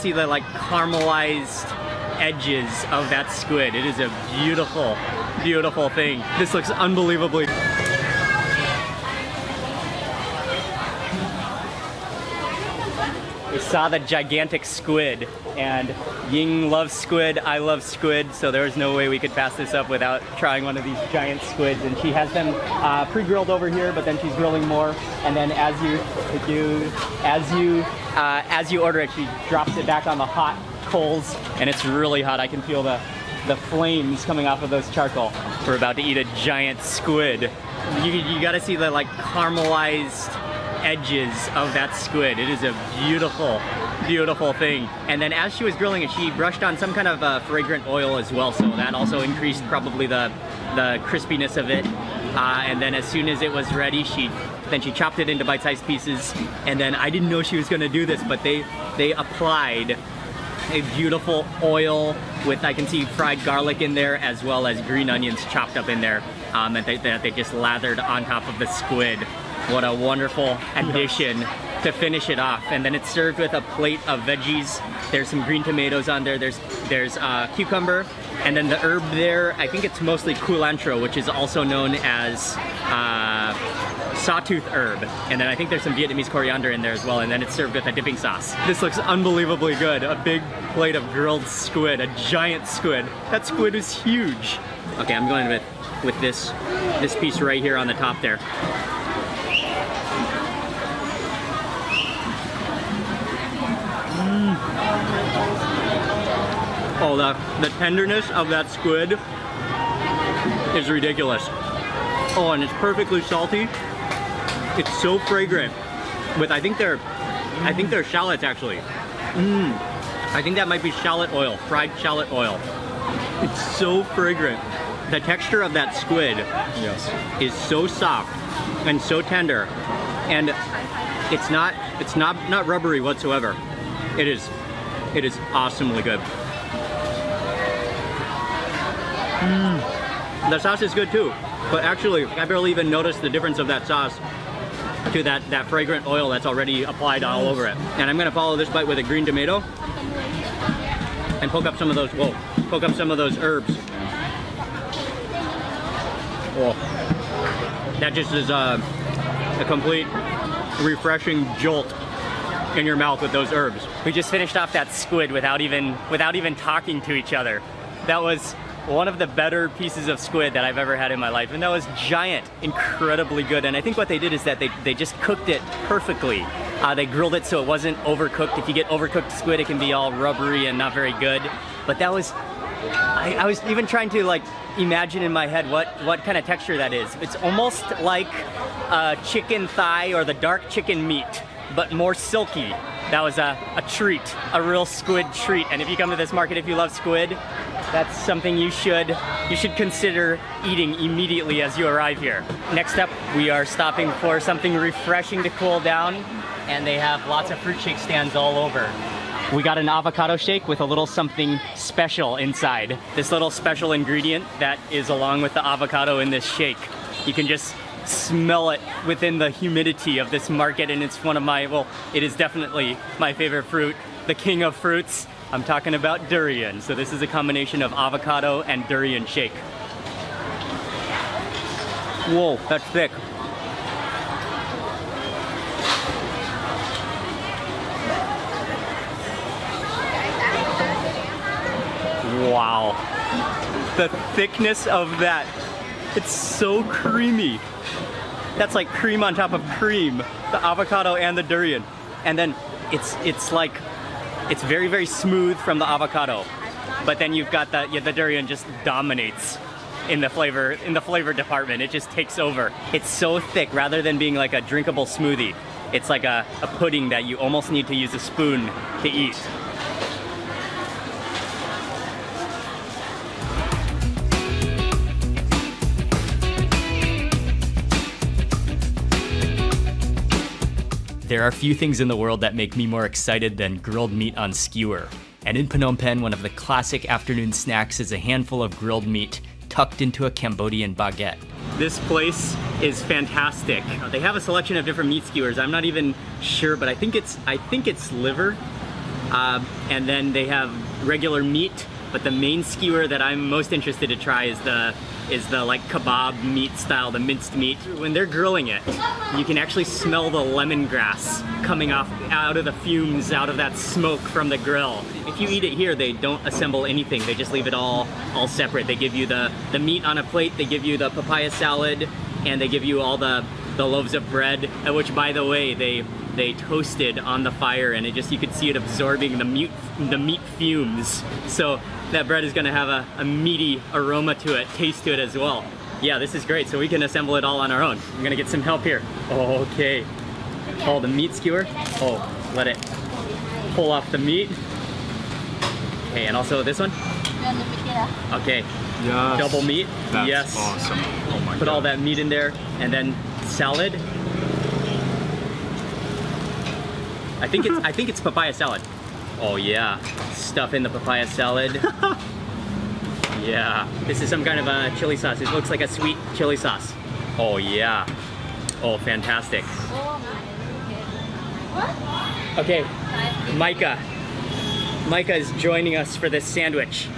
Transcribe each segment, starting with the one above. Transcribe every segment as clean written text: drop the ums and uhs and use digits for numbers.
see the like caramelized edges of that squid. It is a beautiful, beautiful thing. This looks unbelievably. We saw the gigantic squid, and Ying loves squid, I love squid, so there was no way we could pass this up without trying one of these giant squids. And she has them pre-grilled over here, but then she's grilling more. And then as you order it, she drops it back on the hot coals, and it's really hot. I can feel the flames coming off of those charcoal. We're about to eat a giant squid. You gotta see the like caramelized edges of that squid. It is a beautiful, beautiful thing. And then as she was grilling it, she brushed on some kind of fragrant oil as well, so that also increased probably the crispiness of it. And then as soon as it was ready, she chopped it into bite-sized pieces. And then I didn't know she was gonna do this, but they applied a beautiful oil with, I can see fried garlic in there, as well as green onions chopped up in there, that they just lathered on top of the squid. What a wonderful addition to finish it off. And then it's served with a plate of veggies. There's some green tomatoes on there. There's cucumber, and then the herb there, I think it's mostly culantro, which is also known as sawtooth herb. And then I think there's some Vietnamese coriander in there as well. And then it's served with a dipping sauce. This looks unbelievably good. A big plate of grilled squid, a giant squid. That squid is huge. Okay, I'm going with this piece right here on the top there. Oh, the tenderness of that squid is ridiculous. Oh, and it's perfectly salty. It's so fragrant. With I think they're shallots actually. I think that might be shallot oil, fried shallot oil. It's so fragrant. The texture of that squid, yes, is so soft and so tender, and it's not rubbery whatsoever. It is awesomely good. The sauce is good too, but actually I barely even noticed the difference of that sauce to that fragrant oil that's already applied all over it. And I'm gonna follow this bite with a green tomato and poke up some of those herbs. Oh, that just is a complete refreshing jolt in your mouth with those herbs. We just finished off that squid without even talking to each other. That was one of the better pieces of squid that I've ever had in my life, and that was giant, incredibly good. And I think what they did is that they just cooked it perfectly. They grilled it so it wasn't overcooked. If you get overcooked squid, it can be all rubbery and not very good. But that was, I was even trying to like imagine in my head what kind of texture that is. It's almost like chicken thigh or the dark chicken meat, but more silky. That was a treat, a real squid treat. And if you come to this market, if you love squid, that's something you should consider eating immediately as you arrive here. Next up, we are stopping for something refreshing to cool down, and they have lots of fruit shake stands all over. We got an avocado shake with a little something special inside. This little special ingredient that is along with the avocado in this shake. You can just smell it within the humidity of this market, and it's one of my, well, it is definitely my favorite fruit, the king of fruits. I'm talking about durian. So this is a combination of avocado and durian shake. Whoa, that's thick. Wow. The thickness of that. It's so creamy. That's like cream on top of cream. The avocado and the durian. And then it's like, it's very, very smooth from the avocado. But then you've got the durian just dominates in the flavor department. It just takes over. It's so thick, rather than being like a drinkable smoothie. It's like a pudding that you almost need to use a spoon to eat. There are few things in the world that make me more excited than grilled meat on skewer. And in Phnom Penh, one of the classic afternoon snacks is a handful of grilled meat tucked into a Cambodian baguette. This place is fantastic. They have a selection of different meat skewers. I'm not even sure, but I think it's liver. and then they have regular meat. But the main skewer that I'm most interested to try is the like kebab meat style, the minced meat. When they're grilling it, you can actually smell the lemongrass coming off out of the fumes, out of that smoke from the grill. If you eat it here, they don't assemble anything. They just leave it all separate. They give you the meat on a plate, they give you the papaya salad, and they give you all the loaves of bread, which, by the way, they toasted on the fire, and you could see it absorbing the meat fumes. So that bread is gonna have a meaty aroma to it, taste to it as well. Yeah, this is great. So we can assemble it all on our own. I'm gonna get some help here. Okay. Oh, the meat skewer. Oh, let it pull off the meat. Okay, and also this one. Okay. Yes. Double meat. That's yes. awesome. Oh my God. Put all that meat in there, and then salad. I think it's papaya salad. Oh yeah, stuff in the papaya salad. Yeah, this is some kind of a chili sauce. It looks like a sweet chili sauce. Oh yeah. Oh, fantastic. Okay, Micah. Micah is joining us for this sandwich.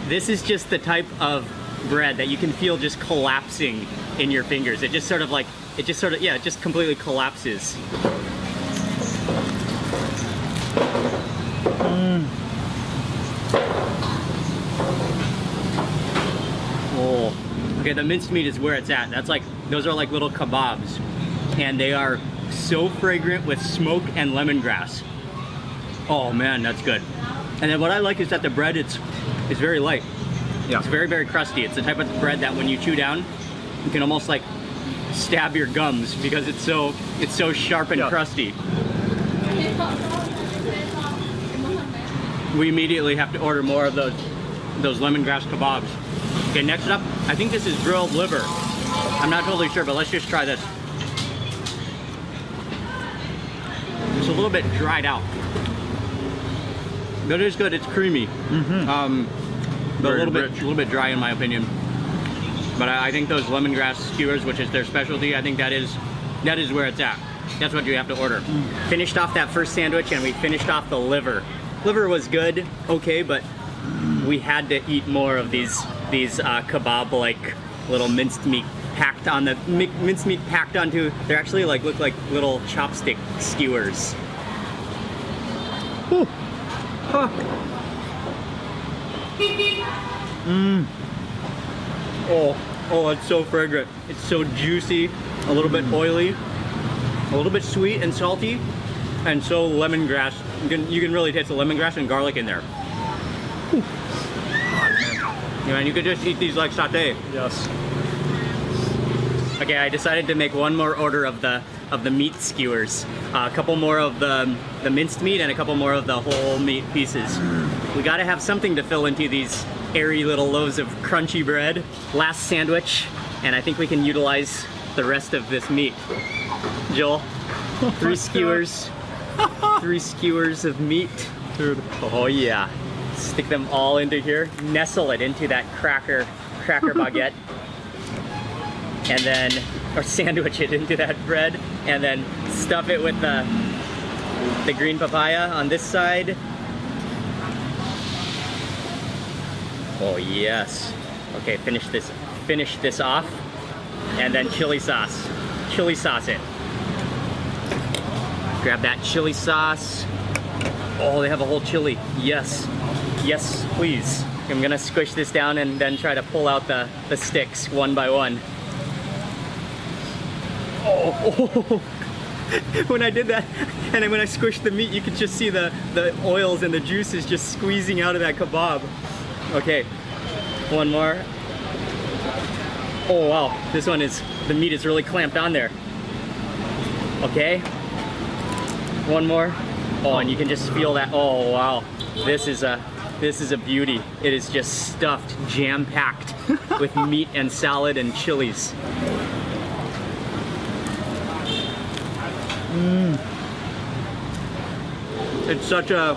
This is just the type of bread that you can feel just collapsing in your fingers. It just completely collapses. Oh, okay, the minced meat is where it's at. Those are like little kebabs, and they are so fragrant with smoke and lemongrass. Oh man, that's good. And then what I like is that the bread it's very light. Yeah. It's very, very crusty. It's the type of bread that when you chew down, you can almost like stab your gums because it's so sharp and crusty. We immediately have to order more of those lemongrass kebabs. Okay, next up, I think this is grilled liver. I'm not totally sure, but let's just try this. It's a little bit dried out. But it is good, it's creamy. But a little bit dry in my opinion. But I think those lemongrass skewers, which is their specialty, I think that is where it's at. That's what you have to order. Finished off that first sandwich, and we finished off the liver. Liver was good, okay, but we had to eat more of these kebab-like little minced meat packed on the minced meat packed onto. They actually look like little chopstick skewers. Ooh. Huh. Oh, it's so fragrant. It's so juicy, a little bit oily, a little bit sweet and salty, and so lemongrass. You can really taste the lemongrass and garlic in there. Yeah, and you could just eat these like satay. Yes. Okay, I decided to make one more order of the meat skewers. A couple more of the minced meat and a couple more of the whole meat pieces. We gotta have something to fill into these airy little loaves of crunchy bread. Last sandwich, and I think we can utilize the rest of this meat. Joel, 3 skewers. 3 skewers of meat. Dude. Oh yeah. Stick them all into here. Nestle it into that cracker baguette. And then, or sandwich it into that bread. And then stuff it with the green papaya on this side. Oh yes. Okay, finish this off. And then chili sauce. Chili sauce it. Grab that chili sauce. Oh, they have a whole chili. Yes. Yes, please. I'm gonna squish this down and then try to pull out the sticks one by one. Oh. When I did that, and then when I squished the meat, you could just see the oils and the juices just squeezing out of that kebab. Okay, one more. Oh wow, this one the meat is really clamped on there. Okay, one more. Oh, and you can just feel that. Oh wow, this is a beauty. It is just stuffed, jam-packed with meat and salad and chilies. It's such a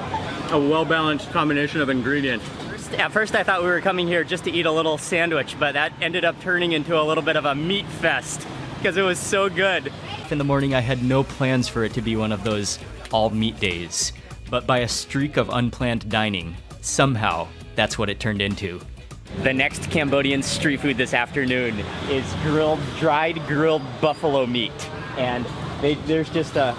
well-balanced combination of ingredients. At first I thought we were coming here just to eat a little sandwich, but that ended up turning into a little bit of a meat fest because it was so good. In the morning I had no plans for it to be one of those all meat days, but by a streak of unplanned dining, somehow that's what it turned into. The next Cambodian street food this afternoon is dried grilled buffalo meat. And there's just a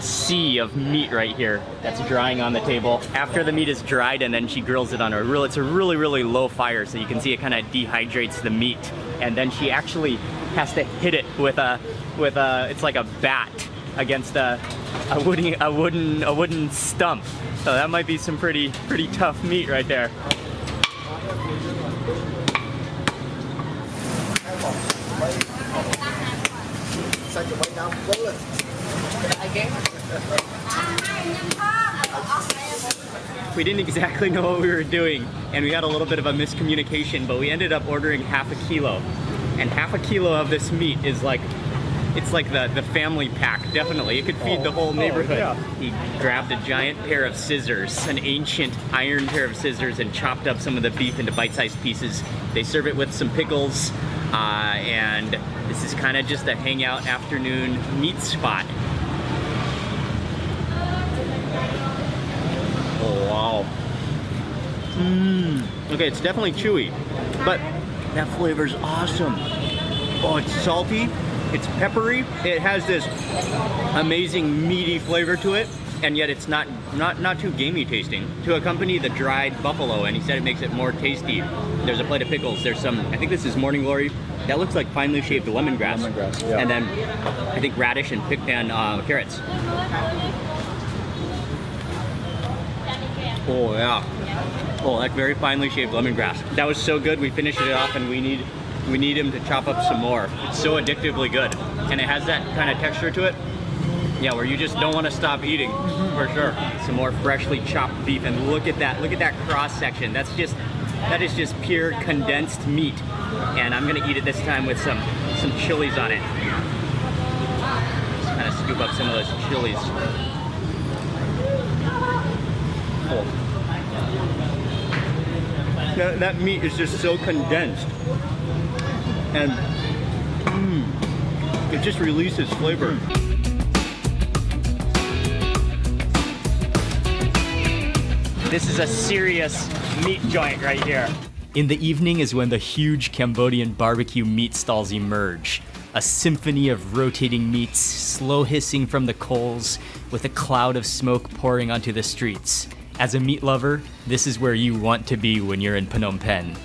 sea of meat right here that's drying on the table. After the meat is dried, and then she grills it on it's a really, really low fire, so you can see it kind of dehydrates the meat. And then she actually has to hit it with it's like a bat against a wooden stump. So that might be some pretty tough meat right there. We didn't exactly know what we were doing, and we had a little bit of a miscommunication, but we ended up ordering half a kilo. And half a kilo of this meat is like, it's like the family pack, definitely. It could feed the whole neighborhood. Yeah. He grabbed a giant pair of scissors, an ancient iron pair of scissors, and chopped up some of the beef into bite-sized pieces. They serve it with some pickles, and this is kind of just a hangout afternoon meat spot. Oh, wow. Okay, it's definitely chewy, but that flavor's awesome. Oh, it's salty, it's peppery, it has this amazing meaty flavor to it, and yet it's not too gamey tasting. To accompany the dried buffalo, and he said it makes it more tasty. There's a plate of pickles, there's some, I think this is morning glory, that looks like finely shaved lemongrass. Yeah. And then I think radish and carrots. Oh yeah. Oh, that's very finely shaved lemongrass. That was so good, we finished it off, and we need him to chop up some more. It's so addictively good. And it has that kind of texture to it. Yeah, where you just don't want to stop eating, for sure. Some more freshly chopped beef, and look at that cross section. That is just pure condensed meat. And I'm gonna eat it this time with some chilies on it. Just kind of scoop up some of those chilies. Oh. That meat is just so condensed, and it just releases flavor. This is a serious meat joint right here. In the evening is when the huge Cambodian barbecue meat stalls emerge. A symphony of rotating meats, slow hissing from the coals, with a cloud of smoke pouring onto the streets. As a meat lover, this is where you want to be when you're in Phnom Penh.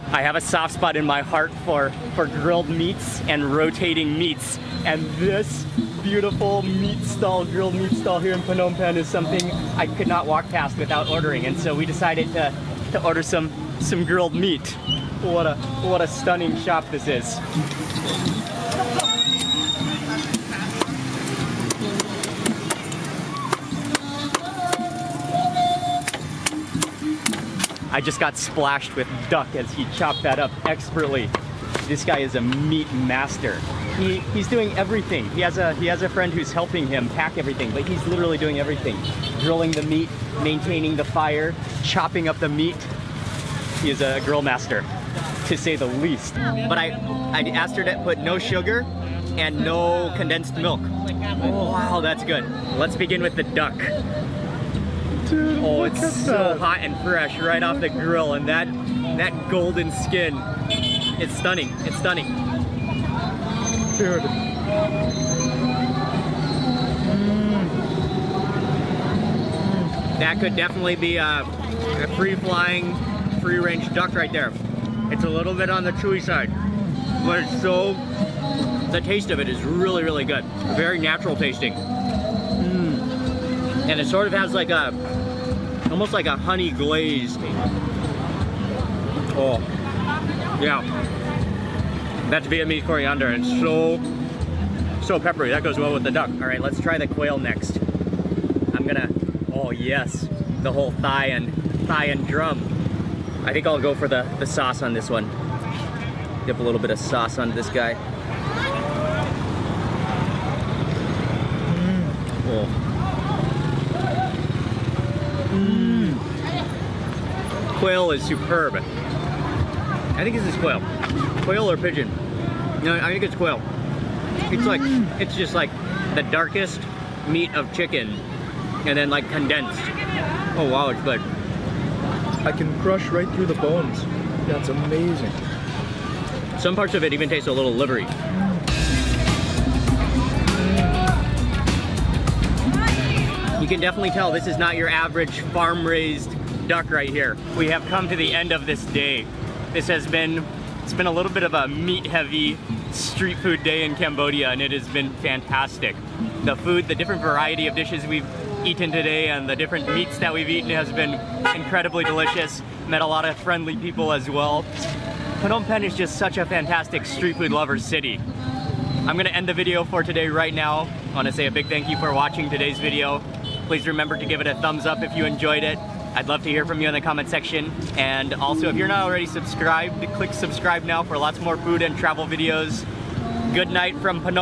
I have a soft spot in my heart for grilled meats and rotating meats, and this beautiful grilled meat stall here in Phnom Penh is something I could not walk past without ordering, and so we decided to order some grilled meat. What a stunning shop this is. I just got splashed with duck as he chopped that up expertly. This guy is a meat master. He's doing everything. He has a friend who's helping him pack everything, but he's literally doing everything. Grilling the meat, maintaining the fire, chopping up the meat. He is a grill master, to say the least. But I asked her to put no sugar and no condensed milk. Oh, wow, that's good. Let's begin with the duck. Dude, oh, it's so hot and fresh right off the grill, and that golden skin, it's stunning. It's stunning. Dude. That could definitely be a free-flying, free-range duck right there. It's a little bit on the chewy side, but it's the taste of it is really, really good. Very natural tasting. And it sort of has like almost like a honey glaze. Oh, yeah. That's Vietnamese coriander, and so peppery. That goes well with the duck. All right, let's try the quail next. Oh yes, the whole thigh and drum. I think I'll go for the sauce on this one. Dip a little bit of sauce on this guy. Oh. Quail is superb. I think this is quail. Quail or pigeon? No, I think it's quail. It's just like the darkest meat of chicken and then like condensed. Oh wow, it's good. I can crush right through the bones. That's amazing. Some parts of it even taste a little livery. You can definitely tell this is not your average farm-raised duck right here. We have come to the end of this day. It's been a little bit of a meat-heavy street food day in Cambodia, and it has been fantastic. The food, the different variety of dishes we've eaten today and the different meats that we've eaten has been incredibly delicious. Met a lot of friendly people as well. Phnom Penh is just such a fantastic street food lover city. I'm gonna end the video for today right now. I wanna say a big thank you for watching today's video. Please remember to give it a thumbs up if you enjoyed it. I'd love to hear from you in the comment section. And also, if you're not already subscribed, click subscribe now for lots more food and travel videos. Good night from Phnom